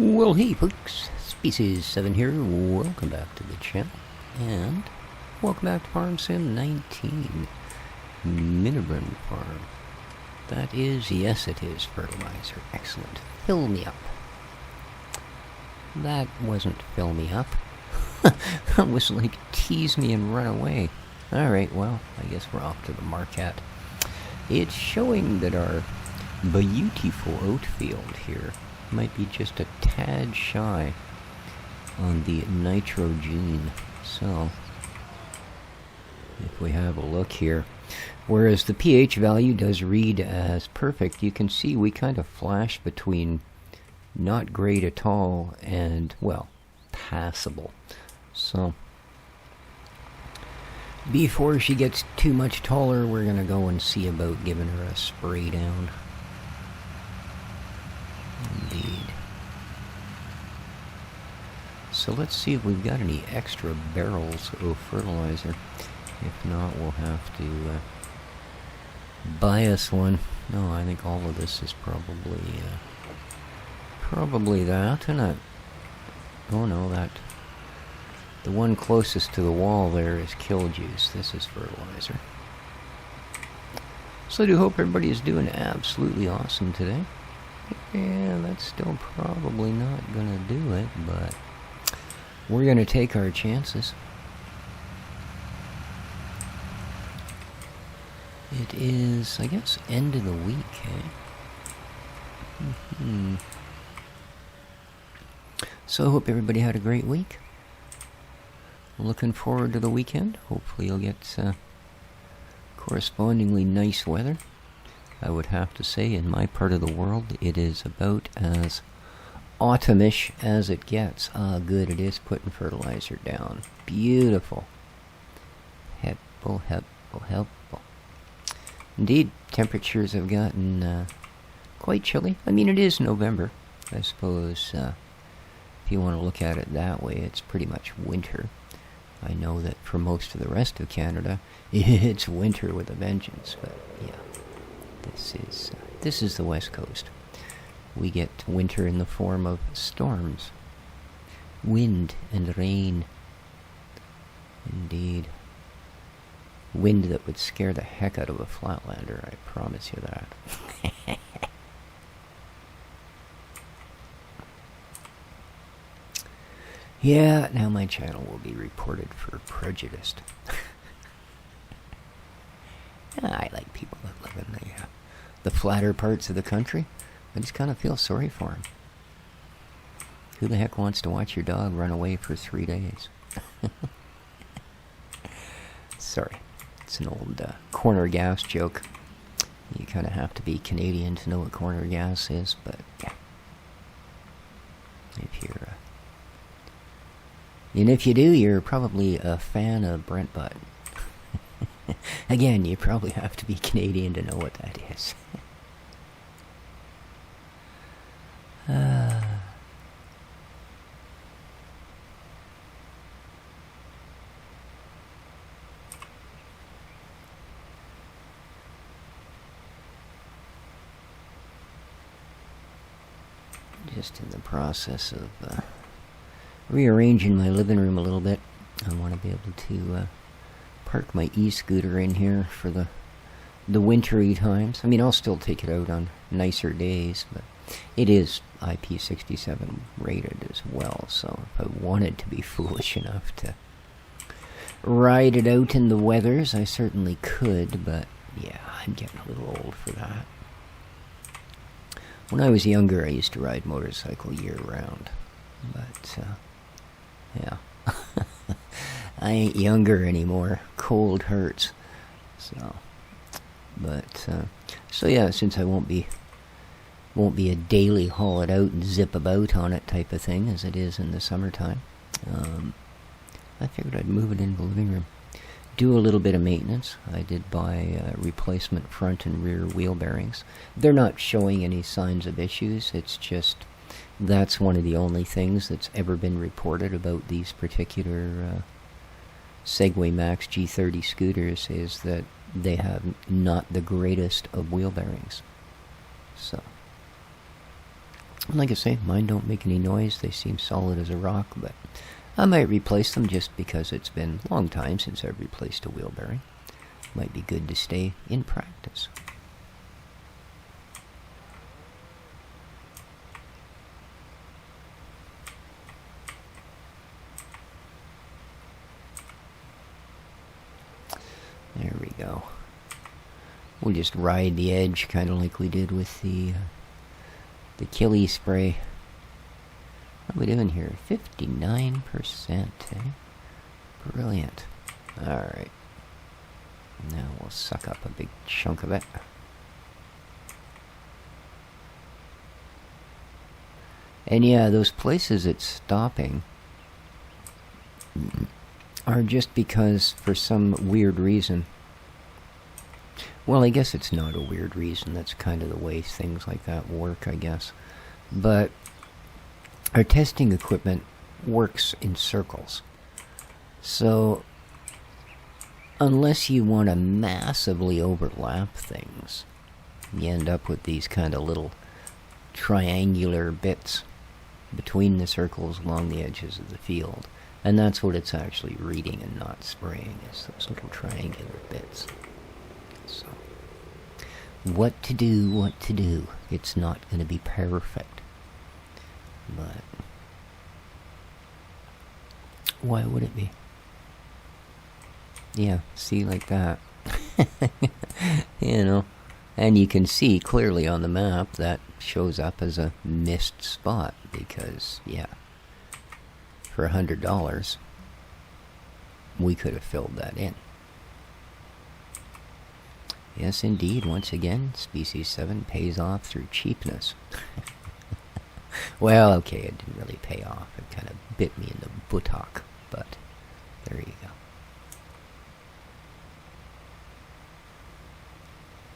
Well, hey folks, Species 7 here, welcome back to the channel, and welcome back to Farm Sim 19, Minibrunn Farm. That is, yes it is, fertilizer, excellent. Fill me up. That wasn't fill me up. That was like tease me and run away. Alright, well, I guess we're off to the market. It's showing that our beautiful oat field here might be just a tad shy on the nitrogen. So, if we have a look here, whereas the pH value does read as perfect, you can see we kind of flash between not great at all and, well, passable. So, before she gets too much taller, we're going to go and see about giving her a spray down. Indeed. So let's see if we've got any extra barrels of fertilizer. If not, we'll have to buy us one. No, I think all of this is probably that, isn't it? Oh no, the one closest to the wall there is kill juice. This is fertilizer. So I do hope everybody is doing absolutely awesome today. Yeah, that's still probably not gonna do it, but we're gonna take our chances. It is, I guess, end of the week, eh? So I hope everybody had a great week. Looking forward to the weekend. Hopefully you'll get correspondingly nice weather. I would have to say, in my part of the world, it is about as autumnish as it gets. Ah, good, it is putting fertilizer down. Beautiful. Helpful, helpful, helpful. Indeed, temperatures have gotten quite chilly. I mean, it is November. I suppose, if you want to look at it that way, it's pretty much winter. I know that for most of the rest of Canada, it's winter with a vengeance, but yeah. This is the West Coast. We get winter in the form of storms, wind and rain. Indeed. Wind that would scare the heck out of a flatlander, I promise you that. Yeah, now my channel will be reported for prejudiced. I like people that live in the flatter parts of the country. I just kind of feel sorry for them. Who the heck wants to watch your dog run away for 3 days? Sorry, it's an old corner gas joke. You kind of have to be Canadian to know what corner gas is, but yeah. And if you do, you're probably a fan of Brent Butt. Again, you probably have to be Canadian to know what that is. Just in the process of rearranging my living room a little bit. I want to be able to park my e-scooter in here for the wintry times. I mean, I'll still take it out on nicer days, but it is IP67 rated as well, so if I wanted to be foolish enough to ride it out in the weathers, I certainly could, but yeah, I'm getting a little old for that. When I was younger, I used to ride motorcycle year-round, but yeah. I ain't younger anymore. Cold hurts. So, but so yeah, since I won't be a daily haul it out and zip about on it type of thing as it is in the summertime, I figured I'd move it into the living room. Do a little bit of maintenance. I did buy replacement front and rear wheel bearings. They're not showing any signs of issues. It's just that's one of the only things that's ever been reported about these particular Segway Max G30 scooters, is that they have not the greatest of wheel bearings. So Like I say, mine don't make any noise. They seem solid as a rock, but I might replace them just because it's been a long time since I've replaced a wheel bearing. Might be good to stay in practice. There we go. We'll just ride the edge, kind of like we did with the killie spray. What are we doing here? 59%, eh? Brilliant. Alright. Now we'll suck up a big chunk of it. And yeah, those places it's stopping are just because, for some weird reason... Well, I guess it's not a weird reason. That's kind of the way things like that work, I guess. But our testing equipment works in circles. So, unless you want to massively overlap things, you end up with these kind of little triangular bits between the circles along the edges of the field. And that's what it's actually reading and not spraying, is those little triangular bits. So, what to do. It's not going to be perfect. But why would it be? Yeah, see, like that. You know, and you can see clearly on the map that shows up as a missed spot because, yeah, for $100 we could have filled that in. Yes, indeed, once again, Species 7 pays off through cheapness. Well, okay, it didn't really pay off. It kind of bit me in the buttock, but there you go.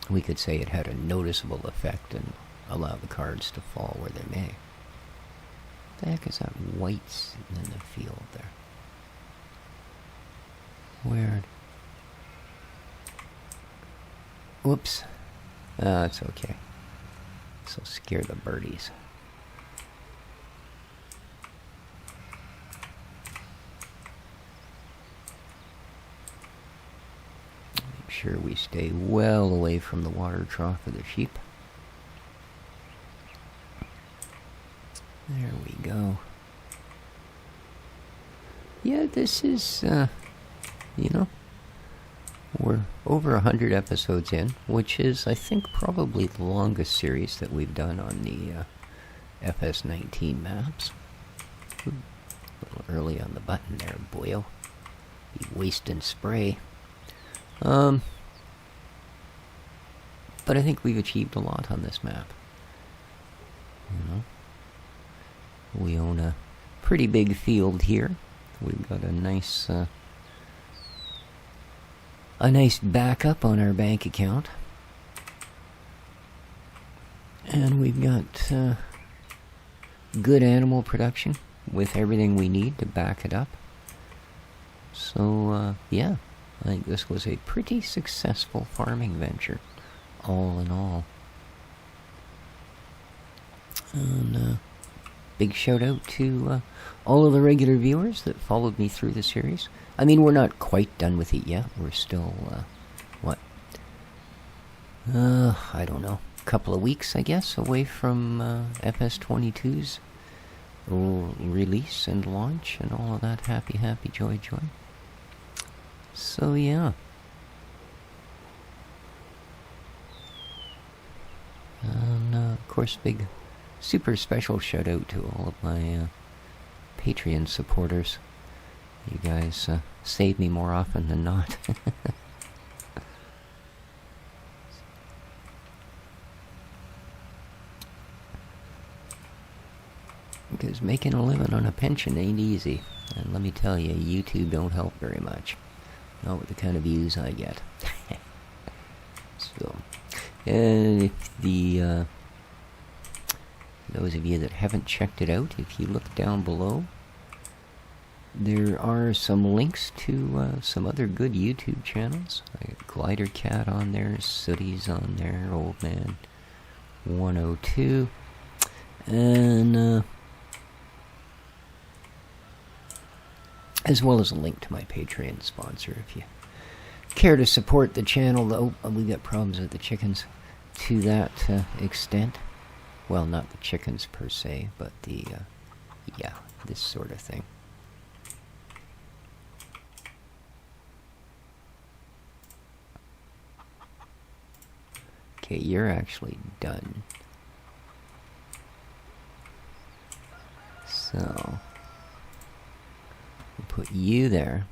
We could say it had a noticeable effect and allow the cards to fall where they may. What the heck is that white sitting in the field there? Weird. Whoops. It's okay. This'll scare the birdies. Make sure we stay well away from the water trough of the sheep. There we go. Yeah, this is, you know, we're over 100 episodes in, which is, I think, probably the longest series that we've done on the FS19 maps. Ooh, a little early on the button there, boyo. Be wasting spray. But I think we've achieved a lot on this map. You know, we own a pretty big field here. We've got a nice backup on our bank account. And we've got good animal production with everything we need to back it up. So, yeah, I think this was a pretty successful farming venture, all in all. And big shout out to all of the regular viewers that followed me through the series. I mean, we're not quite done with it yet. We're still, what? I don't know. A couple of weeks, I guess, away from FS22's release and launch and all of that happy, joy. So, yeah. And, of course, big, super special shout out to all of my Patreon supporters. You guys save me more often than not. Because making a living on a pension ain't easy. And let me tell you, YouTube don't help very much. Not with the kind of views I get. So, if the those of you that haven't checked it out, if you look down below, there are some links to some other good YouTube channels. I got Glider Cat on there, Sooty's on there, Old Man 102, And as well as a link to my Patreon sponsor if you care to support the channel. Though we got problems with the chickens to that extent. Well, not the chickens per se, but the yeah, this sort of thing. Okay, you're actually done. So, we'll put you there.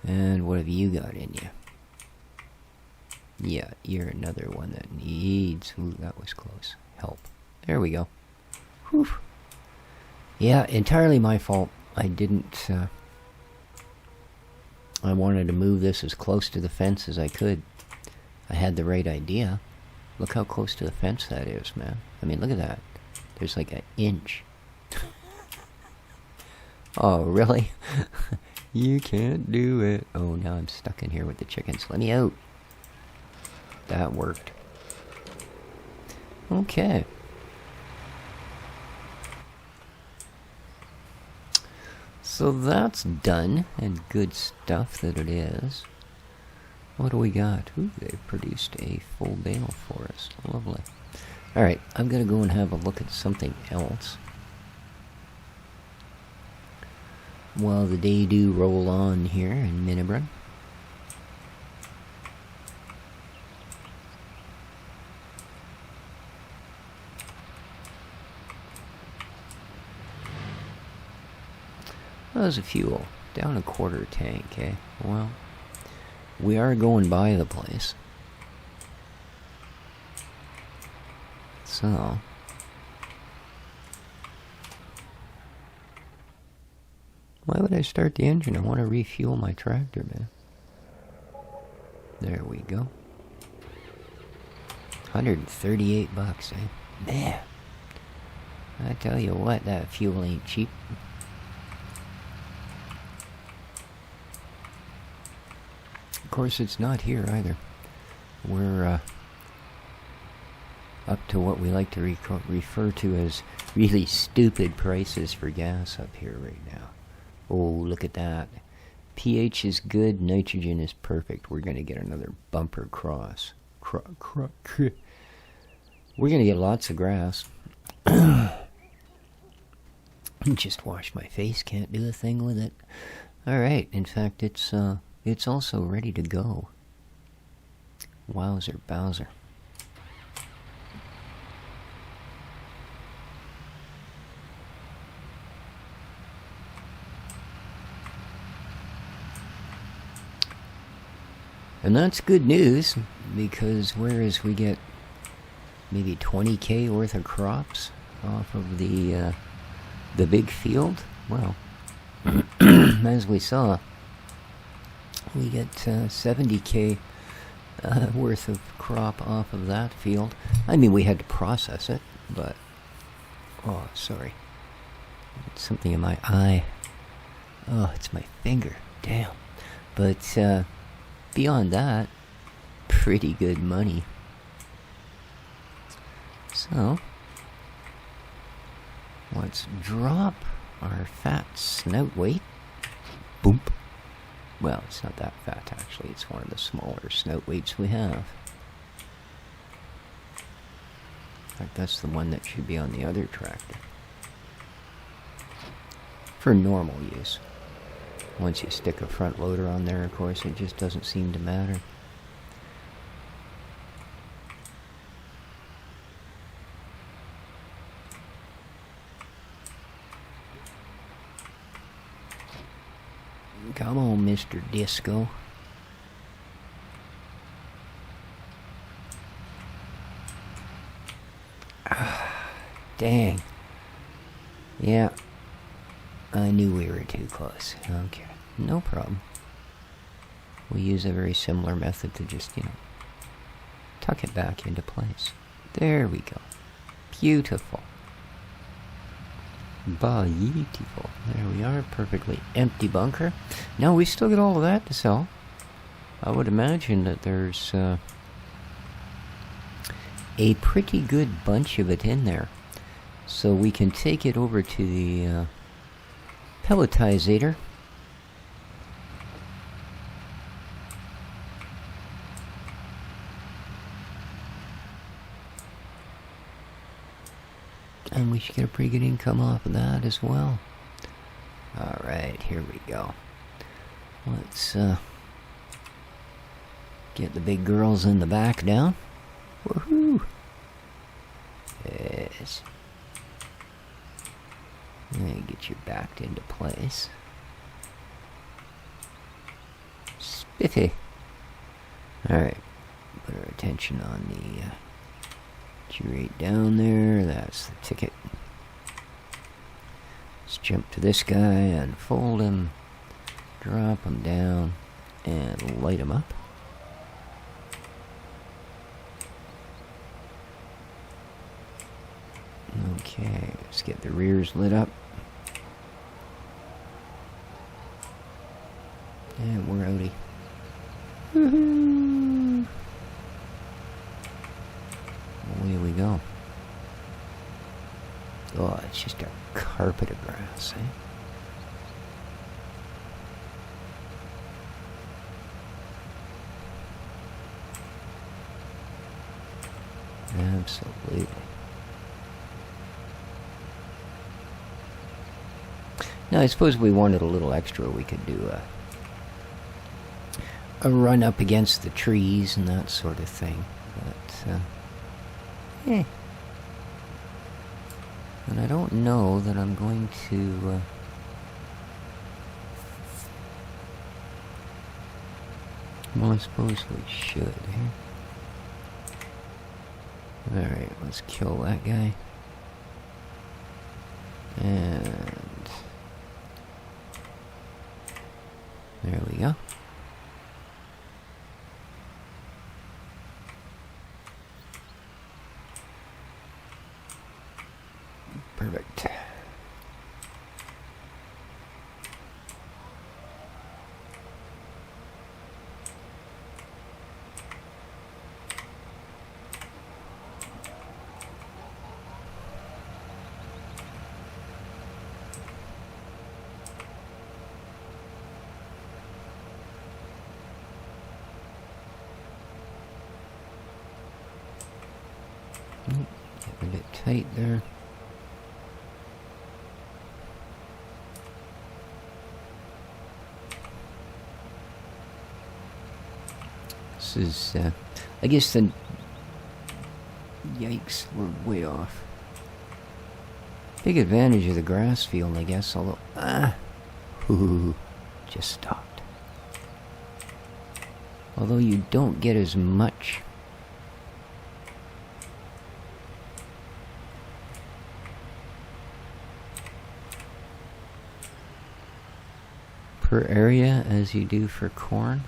And what have you got in you? Yeah, you're another one that needs... Ooh, that was close. Help. There we go. Whew. Yeah, entirely my fault. I didn't... I wanted to move this as close to the fence as I could. I had the right idea. Look how close to the fence that is, man. I mean, look at that. There's like an inch. Oh, really? You can't do it. Oh, now I'm stuck in here with the chickens. Let me out. That worked. Okay. So that's done, and good stuff that it is. What do we got? Ooh, they've produced a full bale for us. Lovely. Alright, I'm going to go and have a look at something else. While the day do roll on here in Minibrunn. How's the fuel? Down a quarter tank, eh? Well, we are going by the place. So... why would I start the engine? I want to refuel my tractor, man. There we go. 138 bucks, eh? Man. I tell you what, that fuel ain't cheap. Of course, it's not here either. We're up to what we like to refer to as really stupid prices for gas up here right now. Oh, look at that. pH is good, nitrogen is perfect. We're going to get another bumper cross. We're going to get lots of grass. Just washed my face, can't do a thing with it. Alright, in fact, it's also ready to go. Wowzer Bowser. And that's good news, because whereas we get maybe 20k worth of crops off of the big field, well, as we saw, we get 70k worth of crop off of that field. I mean, we had to process it, but... oh, sorry. It's something in my eye. Oh, it's my finger. Damn. But, beyond that, pretty good money. So, let's drop our fat snout weight. Boom. Well, it's not that fat, actually. It's one of the smaller snout weights we have. In fact, that's the one that should be on the other tractor. For normal use. Once you stick a front loader on there, of course, it just doesn't seem to matter. Come on, Mr. Disco. Dang. Yeah. I knew we were too close. Okay. No problem. We use a very similar method to just, tuck it back into place. There we go. Beautiful. Beautiful. There we are. Perfectly empty bunker. Now we still get all of that to sell. I would imagine that there's a pretty good bunch of it in there. So we can take it over to the pelletizer. And we should get a pretty good income off of that as well. Alright, here we go. Let's get the big girls in the back down. Woohoo! Yes. And get you backed into place. Spiffy. Alright. Put our attention on the right down there. That's the ticket. Let's jump to this guy, unfold him, drop him down, and light him up. Okay, let's get the rears lit up. And we're outie. Woohoo! Away we go. Oh, it's just a carpet of grass, eh? Absolutely. Now, I suppose if we wanted a little extra, we could do a run up against the trees and that sort of thing. But, And I don't know that I'm going to... Well, I suppose we should, eh? Alright, let's kill that guy. And... there we go. Perfect. Get a bit tight there. This is, I guess the... Yikes, we're way off. Big advantage of the grass field, I guess, although... just stopped. Although you don't get as much... per area as you do for corn.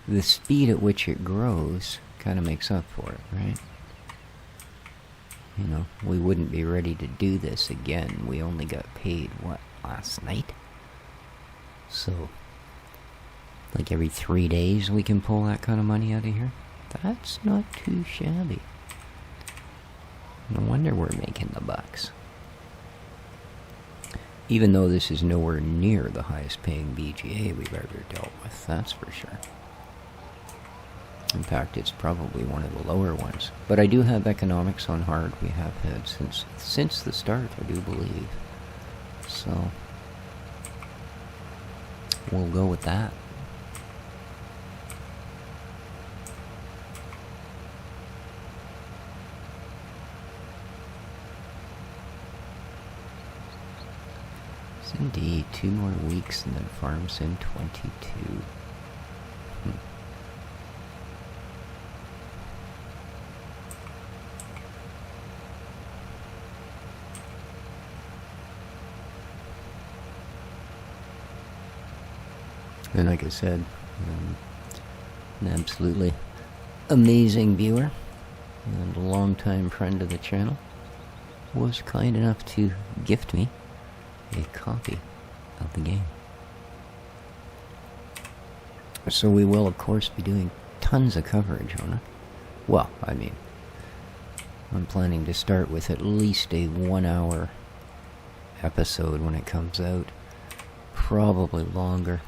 The speed at which it grows kind of makes up for it, right? You know, we wouldn't be ready to do this again. We only got paid, what, last night? So, like every 3 days we can pull that kind of money out of here? That's not too shabby. No wonder we're making the bucks. Even though this is nowhere near the highest paying BGA we've ever dealt with, that's for sure. In fact, it's probably one of the lower ones. But I do have economics on hard. We have had since the start, I do believe. So, we'll go with that. Yes, indeed. 2 more weeks and then Farm Sim 22. And like I said, an absolutely amazing viewer and a longtime friend of the channel was kind enough to gift me a copy of the game. So we will, of course, be doing tons of coverage on it. Well, I mean, I'm planning to start with at least a 1-hour episode when it comes out. Probably longer.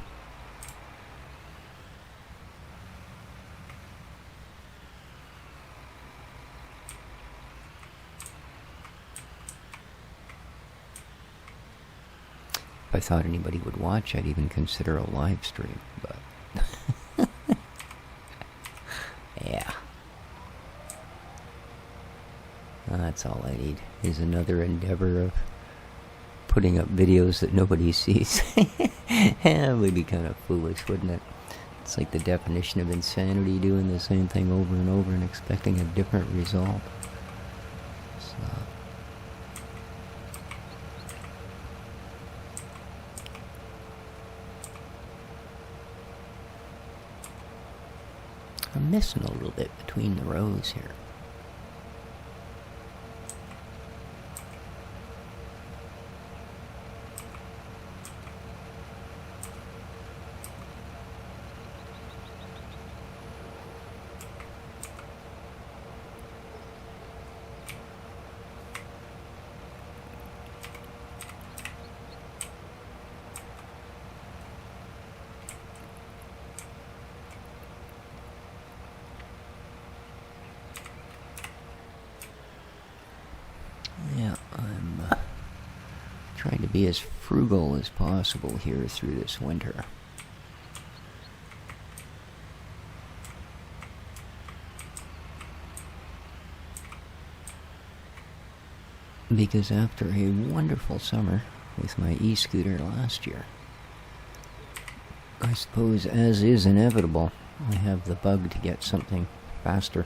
If I thought anybody would watch, I'd even consider a live stream, but yeah. That's all I need, is another endeavor of putting up videos that nobody sees. It would be kind of foolish, wouldn't it? It's like the definition of insanity, doing the same thing over and over and expecting a different result. So I'm missing a little bit between the rows here. Trying to be as frugal as possible here through this winter. Because after a wonderful summer with my e-scooter last year, I suppose, as is inevitable, I have the bug to get something faster.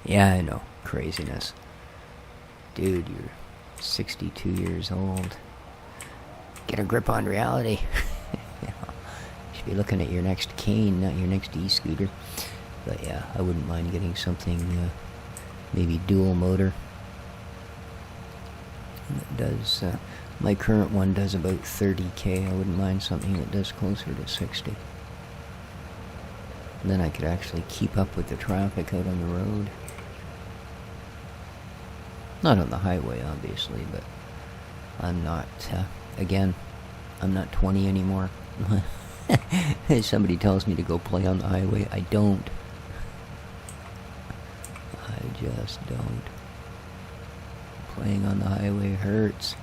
Yeah, I know. Craziness. Dude, you're 62 years old. Get a grip on reality. You should be looking at your next cane, not your next e-scooter. But yeah, I wouldn't mind getting something, maybe dual motor. That does, my current one does about 30k. I wouldn't mind something that does closer to 60. And then I could actually keep up with the traffic out on the road. Not on the highway, obviously, but I'm not, again, I'm not 20 anymore. If somebody tells me to go play on the highway, I don't. I just don't. Playing on the highway hurts.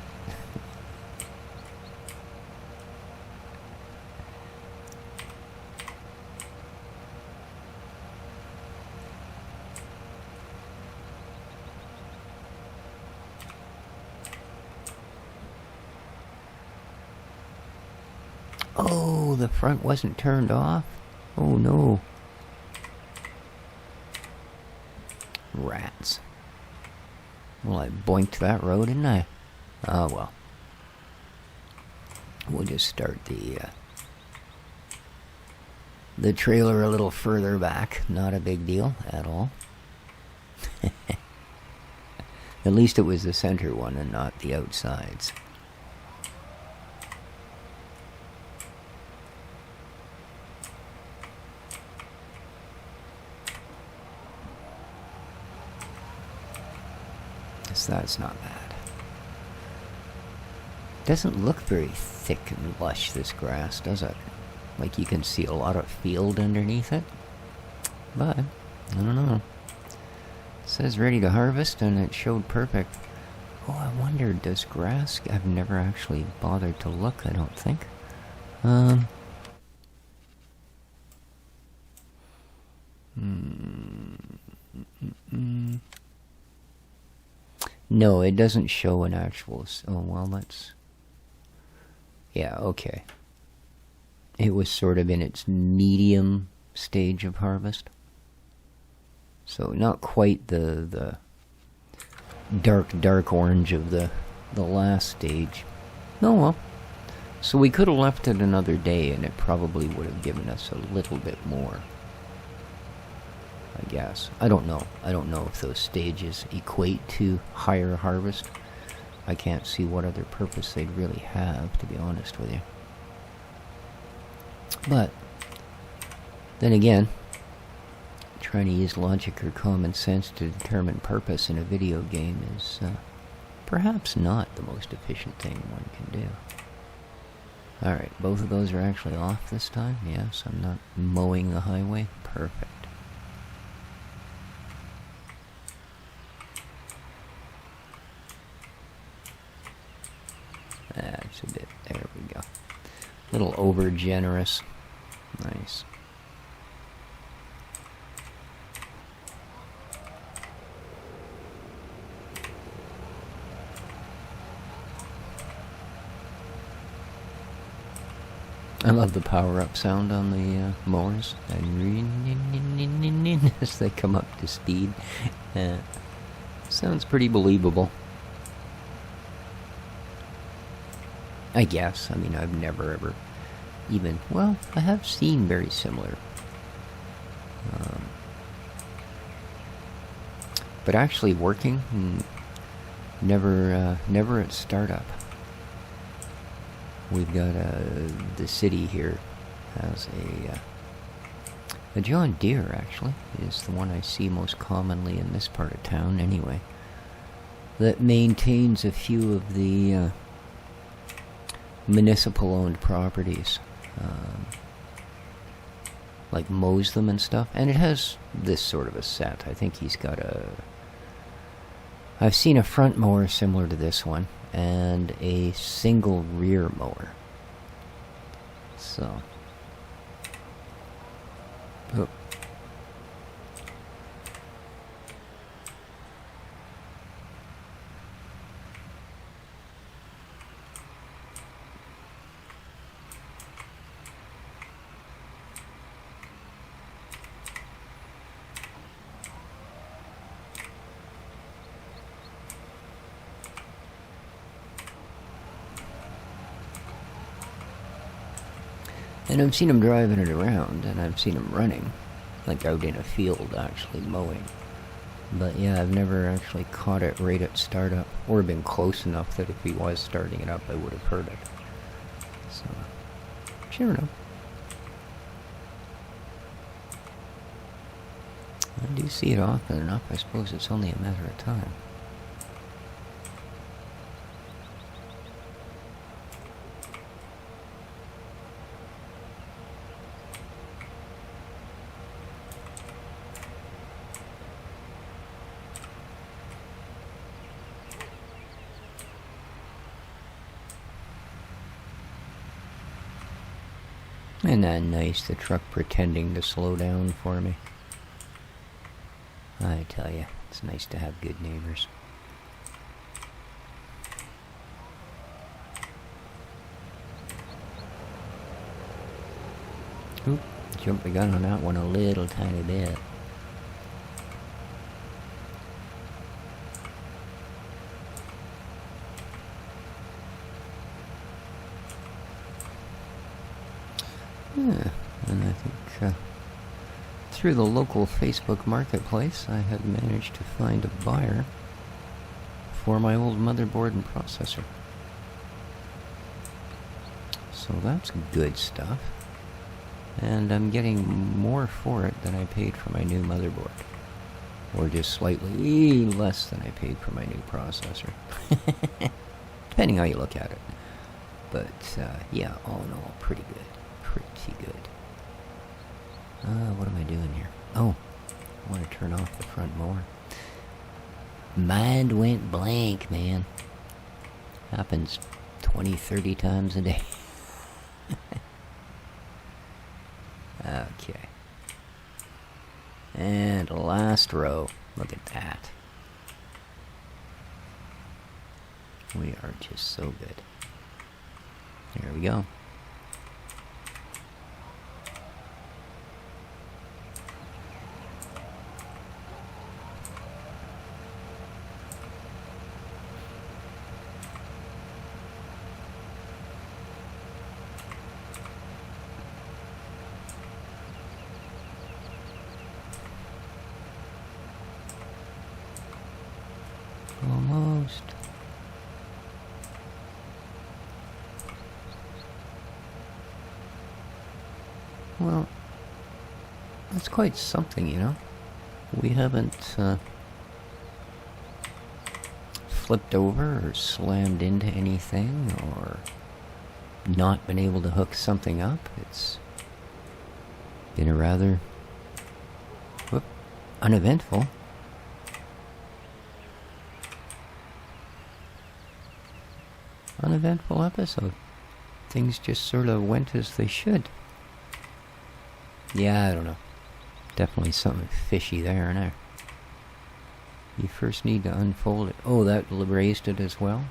Oh, the front wasn't turned off? Oh no. Rats. Well, I boinked that road, didn't I? Oh well. We'll just start the trailer a little further back. Not a big deal at all. At least it was the center one and not the outsides. That's not bad. Doesn't look very thick and lush, this grass, does it? Like you can see a lot of field underneath it. But, I don't know. It says ready to harvest and it showed perfect. Oh, I wonder, does grass... I've never actually bothered to look, I don't think. No, it doesn't show an actual... Oh, well, that's... Yeah, okay. It was sort of in its medium stage of harvest. So not quite the dark orange of the last stage. Oh, well. So we could have left it another day and it probably would have given us a little bit more. I guess. I don't know. I don't know if those stages equate to higher harvest. I can't see what other purpose they'd really have, to be honest with you. But, then again, trying to use logic or common sense to determine purpose in a video game is perhaps not the most efficient thing one can do. Alright, both of those are actually off this time. Yes, I'm not mowing the highway. Perfect. That's a bit, there we go. A little over generous. Nice. I love the power-up sound on the mowers. As they come up to speed. Sounds pretty believable. I guess. I mean, I've never ever even... Well, I have seen very similar. But actually working, never at startup. We've got the city here has a John Deere, actually, is the one I see most commonly in this part of town anyway, that maintains a few of the municipal-owned properties, like mows them and stuff, and it has this sort of a set. I think he's got I've seen a front mower similar to this one, and a single rear mower. So. Oh. And I've seen him driving it around, and I've seen him running, like out in a field actually mowing. But yeah, I've never actually caught it right at startup, or been close enough that if he was starting it up, I would have heard it. So, you never know. I do see it often enough. I suppose it's only a matter of time. Isn't that nice, the truck pretending to slow down for me? I tell you, it's nice to have good neighbors. Oop, jumped the gun on that one a little tiny bit. Yeah, and I think through the local Facebook marketplace I have managed to find a buyer for my old motherboard and processor. So that's good stuff. And I'm getting more for it than I paid for my new motherboard. Or just slightly less than I paid for my new processor. Depending how you look at it. But yeah, all in all, pretty good. Pretty good. What am I doing here? Oh, I want to turn off the front mower. Mind went blank, man. Happens 20, 30 times a day. Okay. And last row. Look at that. We are just so good. There we go. Almost. Well, that's quite something, you know? We haven't flipped over or slammed into anything or not been able to hook something up. It's been a rather uneventful episode. Things just sort of went as they should. Yeah, I don't know. Definitely something fishy there and there. You first need to unfold it. Oh, that raised it as well?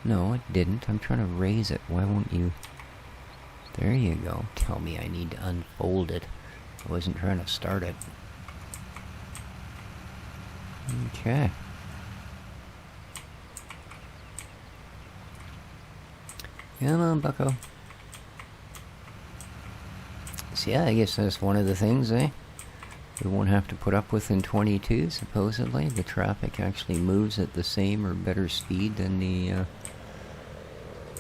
No, it didn't. I'm trying to raise it. Why won't you? There you go. Tell me I need to unfold it. I wasn't trying to start it. Okay. Come on, bucko. So yeah, I guess that's one of the things, eh? We won't have to put up with in 22, supposedly. The traffic actually moves at the same or better speed than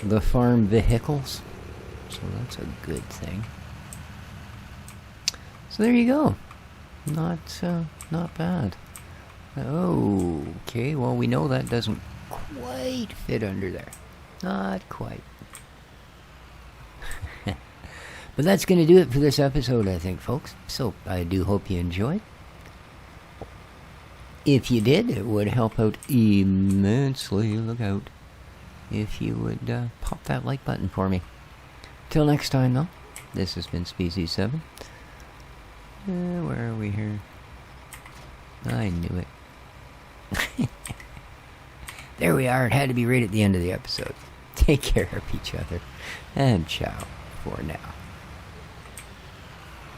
the farm vehicles. So that's a good thing. So there you go. Not bad. Okay, well, we know that doesn't quite fit under there. Not quite. But that's going to do it for this episode, I think, folks. So I do hope you enjoyed. If you did, it would help out immensely. Look out. If you would pop that like button for me. Till next time, though, this has been Species 7. Where are we here? I knew it. There we are. It had to be right at the end of the episode. Take care of each other. And ciao for now.